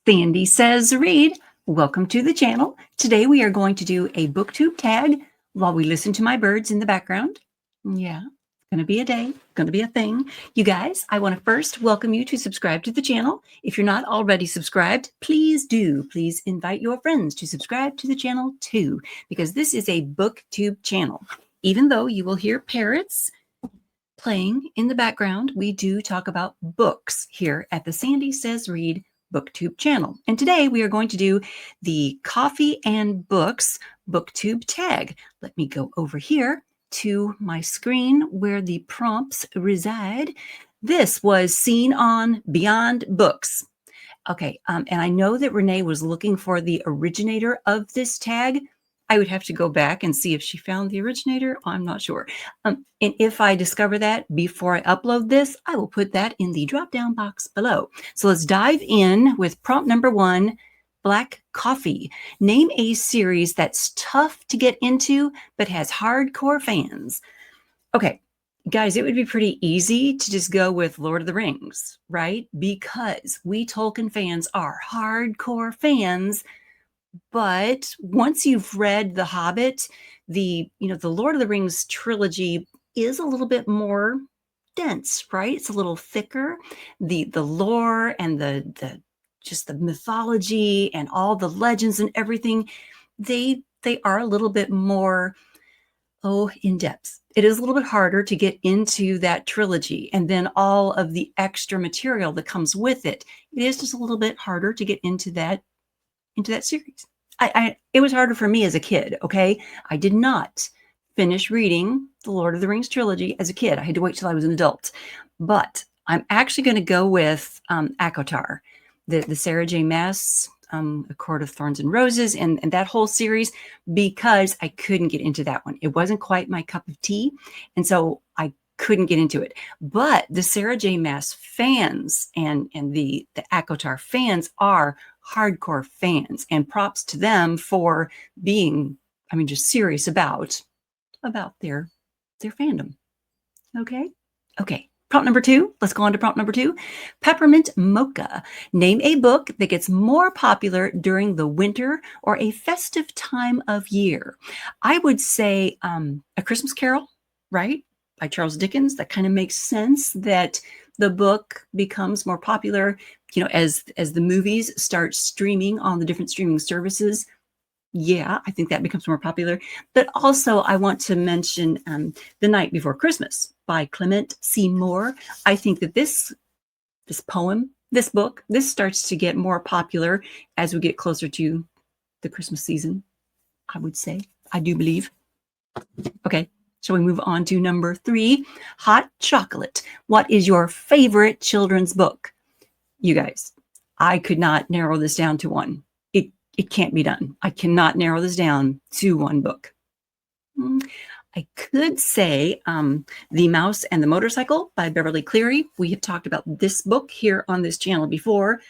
Sandy Says Read. Welcome to the channel. Today we are going to do a booktube tag while we listen to my birds in the background. Yeah, it's going to be a day, going to be a thing. You guys, I want to first welcome you to subscribe to the channel. If you're not already subscribed, please do. Please invite your friends to subscribe to the channel too, because this is a booktube channel. Even though you will hear parrots playing in the background, we do talk about books here at the Sandy Says Read booktube channel. And today we are going to do the Coffee and Books booktube tag. Let me go over here to my screen where the prompts reside. This was seen on Beyond Books. Okay, and I know that Renee was looking for the originator of this tag. I would have to go back and see if she found the originator. I'm not sure. And if I discover that before I upload this, I will put that in the drop-down box below. So let's dive in with prompt number 1, Black Coffee. Name a series that's tough to get into, but has hardcore fans. Okay, guys, it would be pretty easy to just go with Lord of the Rings, right? Because we Tolkien fans are hardcore fans. But once you've read The Hobbit, the Lord of the Rings trilogy is a little bit more dense, right? It's a little thicker. The lore and the just the mythology and all the legends and everything, they are a little bit more in depth. It is a little bit harder to get into that trilogy, and then all of the extra material that comes with it. It is just a little bit harder to get into that series. It was harder for me as a kid, okay? I did not finish reading the Lord of the Rings trilogy as a kid. I had to wait till I was an adult. But I'm actually going to go with ACOTAR, the Sarah J. Maas, A Court of Thorns and Roses, and that whole series, because I couldn't get into that one. It wasn't quite my cup of tea, and so I couldn't get into it. But the Sarah J. Maas fans and the ACOTAR fans are hardcore fans, and props to them for being, just serious about their fandom. Okay. Prompt number 2. Let's go on to prompt number 2. Peppermint Mocha. Name a book that gets more popular during the winter or a festive time of year. I would say A Christmas Carol, right? By Charles Dickens. That kind of makes sense that the book becomes more popular, as the movies start streaming on the different streaming services. Yeah, I think that becomes more popular. But also I want to mention The Night Before Christmas by Clement C. Moore. I think that this poem, this book, this starts to get more popular as we get closer to the Christmas season, I would say. I do believe. Okay. Shall we move on to number 3, Hot Chocolate. What is your favorite children's book? You guys, I could not narrow this down to one. It can't be done. I cannot narrow this down to one book. I could say The Mouse and the Motorcycle by Beverly Cleary. We have talked about this book here on this channel before.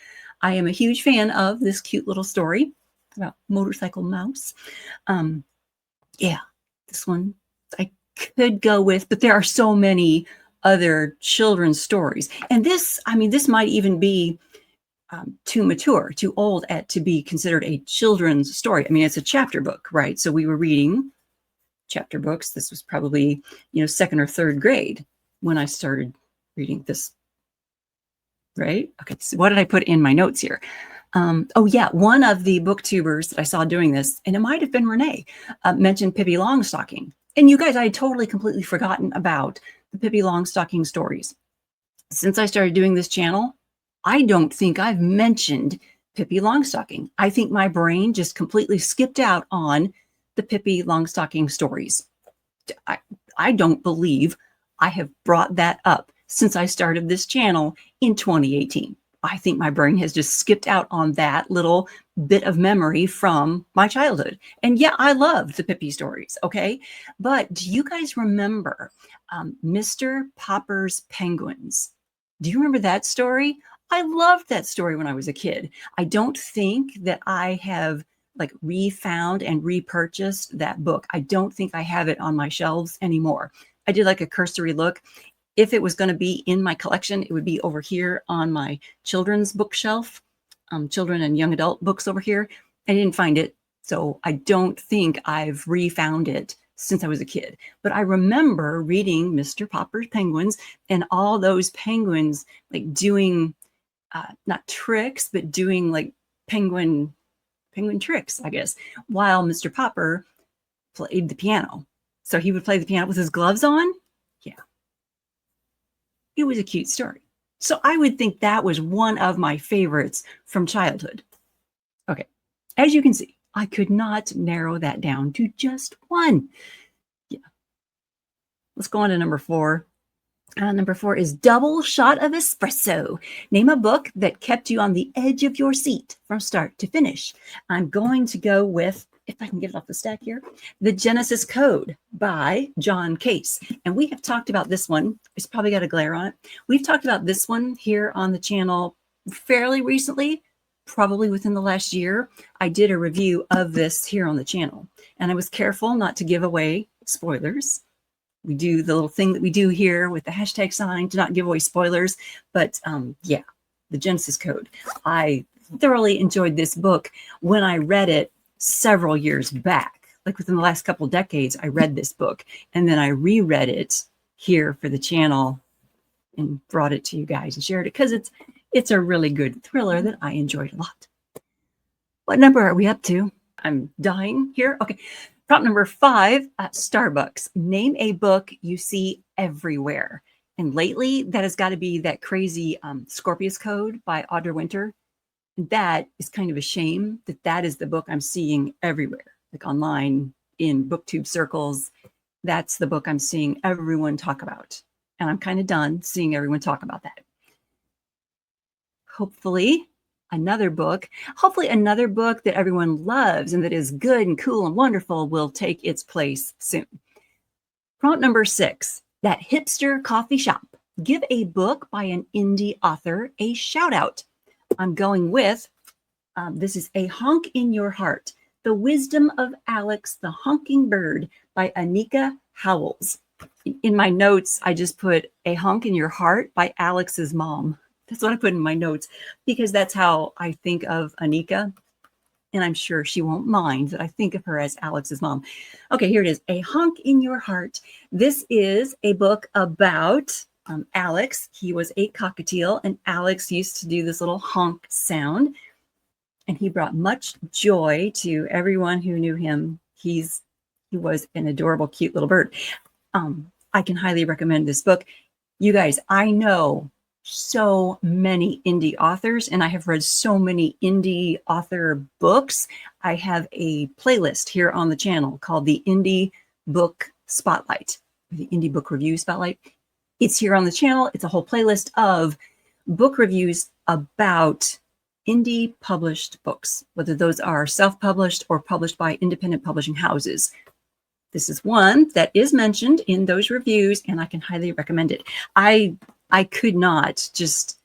I am a huge fan of this cute little story about Motorcycle Mouse. Yeah, this one I could go with, but there are so many other children's stories. And this might even be too mature, too old to be considered a children's story. It's a chapter book, right? So we were reading chapter books. This was probably, 2nd or 3rd grade when I started reading this, right? Okay, so what did I put in my notes here? One of the booktubers that I saw doing this, and it might have been Renee, mentioned Pippi Longstocking. And you guys, I had totally, completely forgotten about the Pippi Longstocking stories. Since I started doing this channel, I don't think I've mentioned Pippi Longstocking. I think my brain just completely skipped out on the Pippi Longstocking stories. I don't believe I have brought that up since I started this channel in 2018. I think my brain has just skipped out on that little bit of memory from my childhood. And yeah, I loved the Pippi stories, okay? But do you guys remember Mr. Popper's Penguins? Do you remember that story? I loved that story when I was a kid. I don't think that I have refound and repurchased that book. I don't think I have it on my shelves anymore. I did a cursory look. If it was going to be in my collection, it would be over here on my children's bookshelf. children and young adult books over here. I didn't find it, so I don't think I've refound it since I was a kid. But I remember reading Mr. Popper's Penguins and all those penguins like doing not tricks, but doing like penguin tricks, I guess, while Mr. Popper played the piano. So he would play the piano with his gloves on. Yeah. It was a cute story. So I would think that was one of my favorites from childhood. Okay. As you can see, I could not narrow that down to just one. Yeah. Let's go on to number 4. Number 4 is Double Shot of Espresso. Name a book that kept you on the edge of your seat from start to finish. I'm going to go with, if I can get it off the stack here, The Genesis Code by John Case. And we have talked about this one. It's probably got a glare on it. We've talked about this one here on the channel fairly recently, probably within the last year. I did a review of this here on the channel, and I was careful not to give away spoilers. We do the little thing that we do here with the hashtag sign to not give away spoilers. But yeah, The Genesis Code. I thoroughly enjoyed this book when I read it several years back. Like within the last couple decades, I read this book, and then I reread it here for the channel and brought it to you guys and shared it because it's a really good thriller that I enjoyed a lot. What number are we up to? I'm dying here. Okay. Prompt number 5, Starbucks. Name a book you see everywhere. And lately, that has got to be that crazy Scorpius Code by Audra Winter. That is kind of a shame that that is the book I'm seeing everywhere, like online, in booktube circles. That's the book I'm seeing everyone talk about. And I'm kind of done seeing everyone talk about that. Hopefully another book that everyone loves and that is good and cool and wonderful will take its place soon. Prompt number 6, That Hipster Coffee Shop. Give a book by an indie author a shout out. I'm going with, this is A Honk in Your Heart, The Wisdom of Alex the Honking Bird by Anika Howells. In my notes, I just put A Honk in Your Heart by Alex's mom. That's what I put in my notes because that's how I think of Anika. And I'm sure she won't mind that I think of her as Alex's mom. Okay, here it is. A Honk in Your Heart. This is a book about Alex. He was a cockatiel, and Alex used to do this little honk sound. And he brought much joy to everyone who knew him. He was an adorable, cute little bird. I can highly recommend this book. You guys, I know so many indie authors, and I have read so many indie author books. I have a playlist here on the channel called the Indie Book Spotlight, the Indie Book Review Spotlight. It's here on the channel. It's a whole playlist of book reviews about indie published books, whether those are self-published or published by independent publishing houses. This is one that is mentioned in those reviews, and I can highly recommend it. I could not just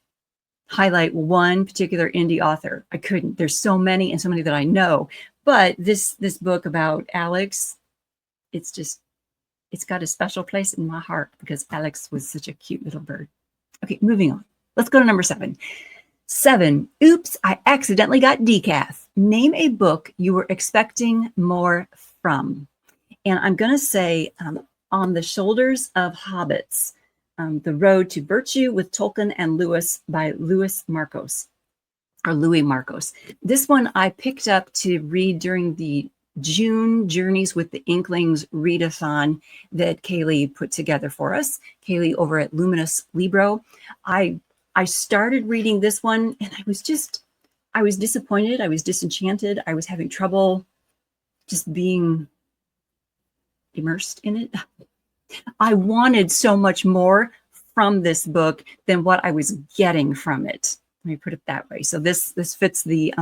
highlight one particular indie author. I couldn't. There's so many and so many that I know. But this book about Alex, it's got a special place in my heart because Alex was such a cute little bird. Okay, moving on. Let's go to number 7. 7, Oops, I Accidentally Got Decaf. Name a book you were expecting more from. And I'm going to say On the Shoulders of Hobbits, The Road to Virtue with Tolkien and Lewis by Louis Marcos. This one I picked up to read during the June Journeys with the Inklings readathon that Kaylee put together for us. Kaylee over at Luminous Libro. I started reading this one and I was disappointed. I was disenchanted. I was having trouble just being immersed in it. I wanted so much more from this book than what I was getting from it. Let me put it that way. So this fits the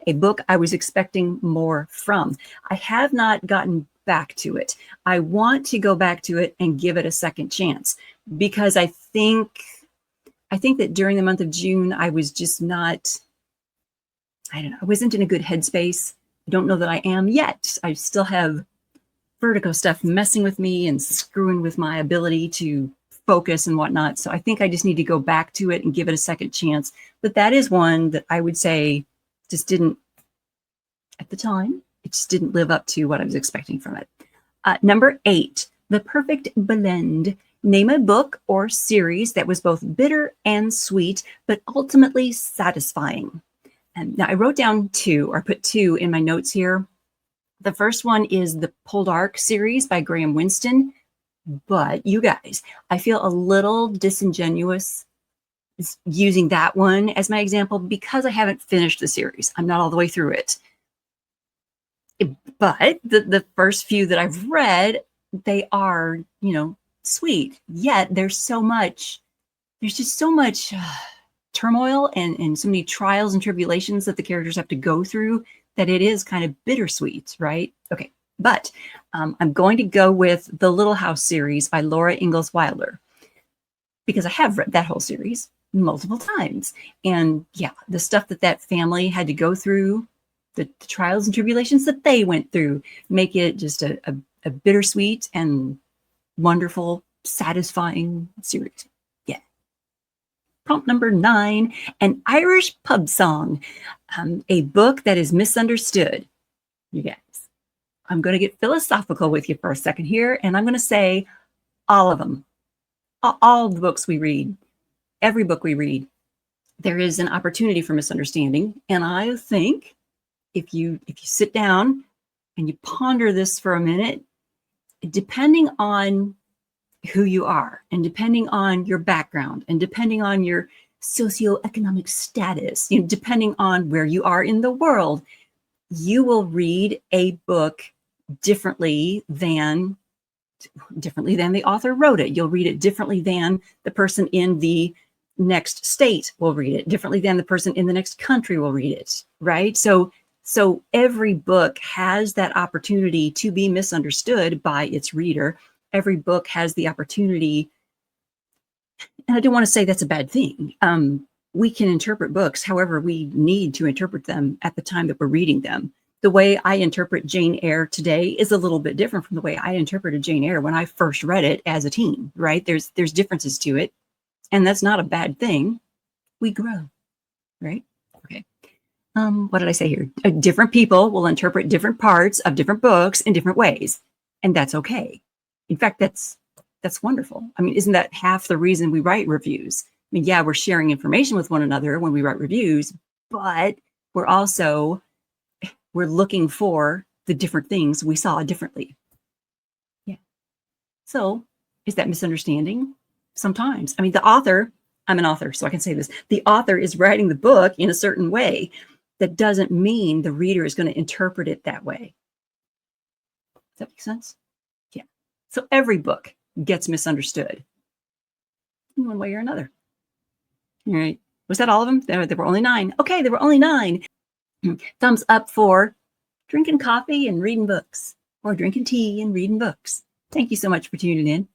a book I was expecting more from. I have not gotten back to it. I want to go back to it and give it a second chance because I think that during the month of June, I was just not, I wasn't in a good headspace. I don't know that I am yet. I still have vertigo stuff messing with me and screwing with my ability to focus and whatnot. So I think I just need to go back to it and give it a second chance. But that is one that I would say just didn't, at the time, it just didn't live up to what I was expecting from it. Number 8, The Perfect Blend. Name a book or series that was both bitter and sweet, but ultimately satisfying. And now I wrote down 2, or put 2 in my notes here. The first one is the Poldark series by Graham Winston. But you guys, I feel a little disingenuous using that one as my example because I haven't finished the series. I'm not all the way through it. But the first few that I've read, they are, you know, sweet. Yet there's just so much turmoil and so many trials and tribulations that the characters have to go through that it is kind of bittersweet, right? Okay. But I'm going to go with the Little House series by Laura Ingalls Wilder because I have read that whole series multiple times. And yeah, the stuff that family had to go through, the trials and tribulations that they went through, make it just a bittersweet and wonderful, satisfying series. Yeah. Prompt number 9, An Irish Pub Song, a book that is misunderstood. You guys. I'm going to get philosophical with you for a second here, and I'm going to say all of them. All the books we read, every book we read, there is an opportunity for misunderstanding. And I think if you sit down and you ponder this for a minute, depending on who you are and depending on your background and depending on your socioeconomic status, you know, depending on where you are in the world, you will read a book differently than the author wrote it. You'll read it differently than the person in the next state will read it, differently than the person in the next country will read it, right? So every book has that opportunity to be misunderstood by its reader. Every book has the opportunity, and I don't want to say that's a bad thing. We can interpret books however we need to interpret them at the time that we're reading them. The way I interpret Jane Eyre today is a little bit different from the way I interpreted Jane Eyre when I first read it as a teen, right? There's differences to it, and that's not a bad thing. We grow, right? Okay. What did I say here? Different people will interpret different parts of different books in different ways, and that's okay. In fact, that's wonderful. I mean, isn't that half the reason we write reviews? I mean, yeah, we're sharing information with one another when we write reviews, but we're looking for the different things we saw differently. Yeah. So is that misunderstanding? Sometimes. I mean, I'm an author, so I can say this. The author is writing the book in a certain way. That doesn't mean the reader is going to interpret it that way. Does that make sense? Yeah. So every book gets misunderstood in one way or another. All right. Was that all of them? There were only 9. Okay, there were only 9. Thumbs up for drinking coffee and reading books, or drinking tea and reading books. Thank you so much for tuning in.